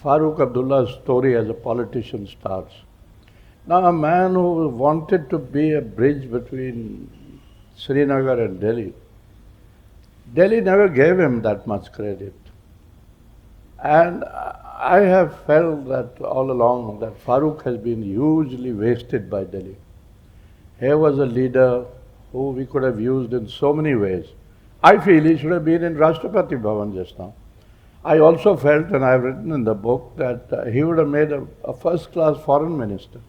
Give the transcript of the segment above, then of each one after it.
Farooq Abdullah's story as a politician starts. Now, a man who wanted to be a bridge between Srinagar and Delhi, Delhi never gave him that much credit. And I have felt that all along that Farooq has been hugely wasted by Delhi. He was a leader who we could have used in so many ways. I feel he should have been in Rashtrapati Bhavan just now. I also felt, and I've written in the book, that he would have made a first-class foreign minister.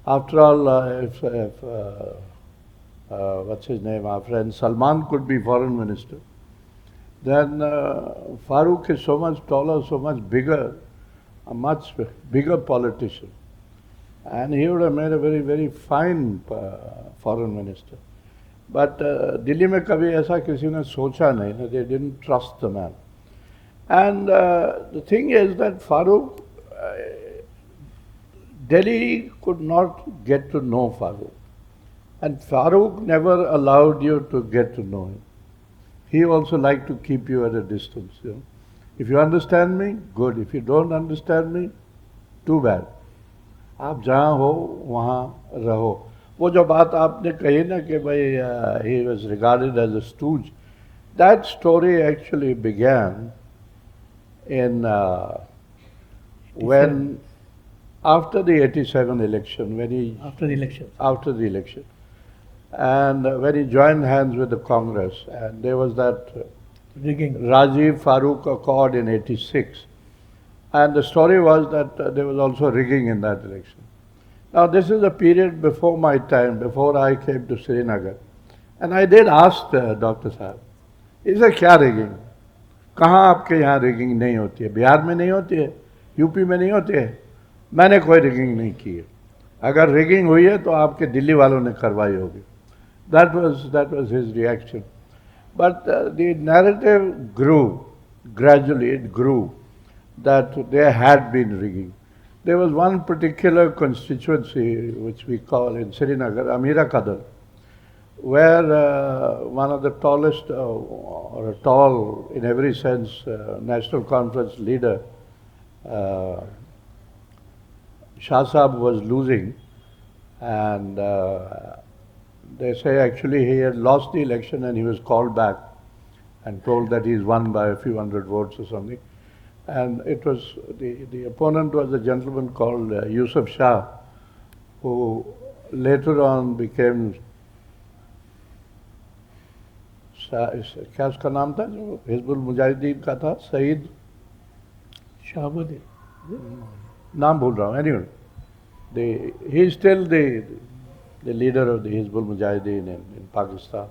After all, if what's his name, our friend Salman could be foreign minister, then Farooq is so much taller, so much bigger, a much bigger politician. And he would have made a very, very fine foreign minister. But Delhi में कभी ऐसा किसी ने सोचा नहीं, they didn't trust the man. And the thing is that Farooq, Delhi could not get to know Farooq. And Farooq never allowed you to get to know him. He also liked to keep you at a distance. You know? If you understand me, good. If you don't understand me, too bad. आप जहाँ हो वहाँ रहो. वो जो बात आपने कही ना कि भाई he was regarded as a stooge, that story actually began in when after the 87 election, when he after the election, and when he joined hands with the Congress, and there was that rigging Rajiv Farooq Accord in 86, and the story was that there was also rigging in that election. Now this is a period before my time, before I came to Srinagar, and I did ask Dr. Sahab, is there क्या rigging? कहाँ आपके यहाँ rigging नहीं होती है? बिहार में नहीं होती है, यूपी में नहीं होती है. मैंने कोई rigging नहीं की है. अगर rigging हुई है तो आपके दिल्ली वालों ने करवाई होगी. That was his reaction. But the narrative grew, gradually it grew, that there had been rigging. There was one particular constituency which we call in Srinagar, Amira Kadal, where one of the tallest, or a tall in every sense, National Conference leader, Shah Sahab was losing, and they say actually he had lost the election and he was called back and told that he's won by a few hundred votes or something. And it was, the opponent was a gentleman called Yusuf Shah, who later on became, क्या उसका नाम था जो हिजबुल मुजाहिदीन का था, Saeed Shahabuddin. नाम भूल रहा हूँ. Anyway, he is still the leader of the Hizbul Mujahideen in Pakistan.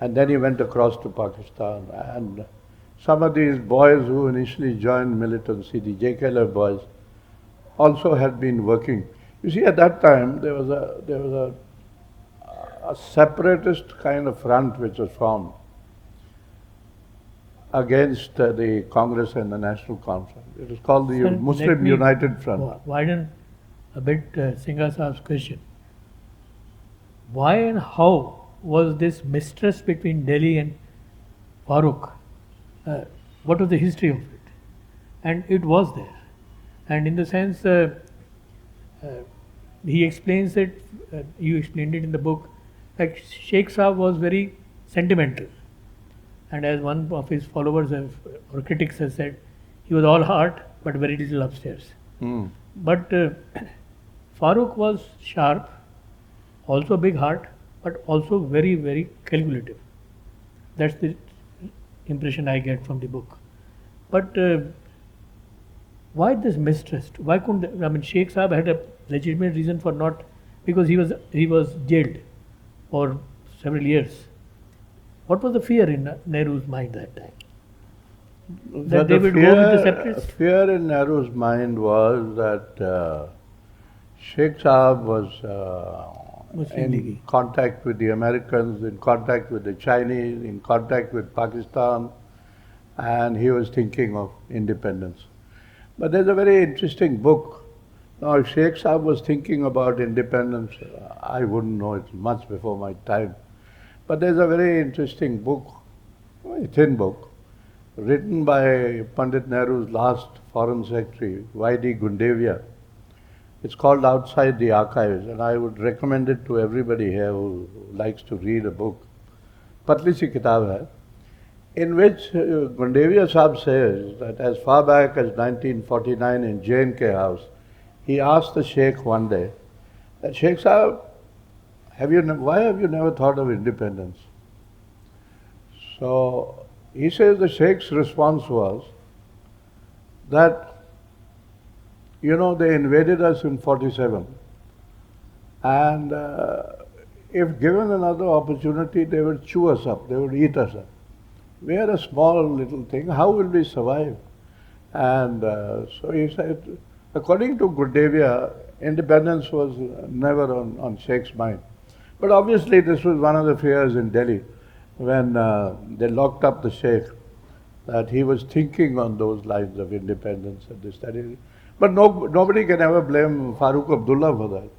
And then he went across to Pakistan, and some of these boys who initially joined militancy, the JKL boys, also had been working. You see, at that time there was a separatist kind of front which was formed against the Congress and the National Conference. It was called the Muslim United Front. Widen a bit Singha Saab's question. Why and how was this mistrust between Delhi and Farooq? What was the history of it? And it was there. And in the sense, he explains it, you explained it in the book, like Sheikh Saab was very sentimental. And as one of his followers or critics has said, he was all heart but very little upstairs. But Farooq was sharp, also big heart, but also very, very calculative. That's the impression I get from the book. But why this mistrust? Why couldn't, I mean, Sheikh Saab had a legitimate reason for not, because he was jailed for several years. What was the fear in Nehru's mind that time? That they would go with the separatists? Fear in Nehru's mind was that Sheikh Saab was in contact with the Americans, in contact with the Chinese, in contact with Pakistan, and he was thinking of independence. But there's a very interesting book. Now, if Sheikh Saab was thinking about independence, I wouldn't know it much before my time. But there's a very interesting book, very thin book, written by Pandit Nehru's last Foreign Secretary, Y.D. Gundevia. It's called Outside the Archives, and I would recommend it to everybody here who likes to read a book. Patli si kitab hai, in which Gundevia Sahib says that as far back as 1949 in J&K House, he asked the Sheikh one day, that Sheikh Sahib, why have you never thought of independence? So he says the Sheikh's response was that, they invaded us in 47, and if given another opportunity, they would chew us up, they would eat us up. We are a small little thing, how will we survive? And so he said, according to Gurdevia, independence was never on Sheikh's mind. But obviously this was one of the fears in Delhi when they locked up the Sheikh, that he was thinking on those lines of independence and this, that. But nobody can ever blame Farooq Abdullah for that.